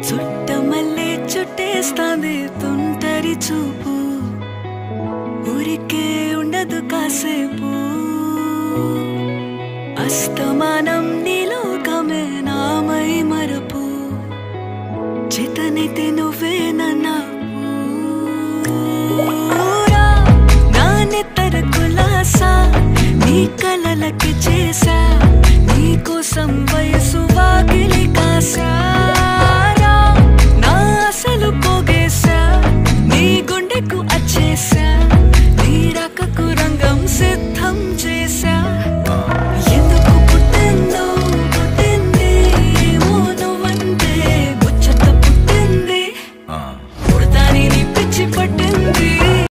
చుట్టమల్లే చుట్టేస్తాంది తుంటరి చూపు ఊరికే ఉండదు కాసేపు అస్తమానం నీలోకమే నామై మరపు చేతనైతే నువ్వే నన్నా నా నెత్తర కులాసా నీ కలలకి చేసా నీ కోసం వయసు వాకిలి కాసా నా అసలు పోగేసా నీ గుండెకు అచ్చేసా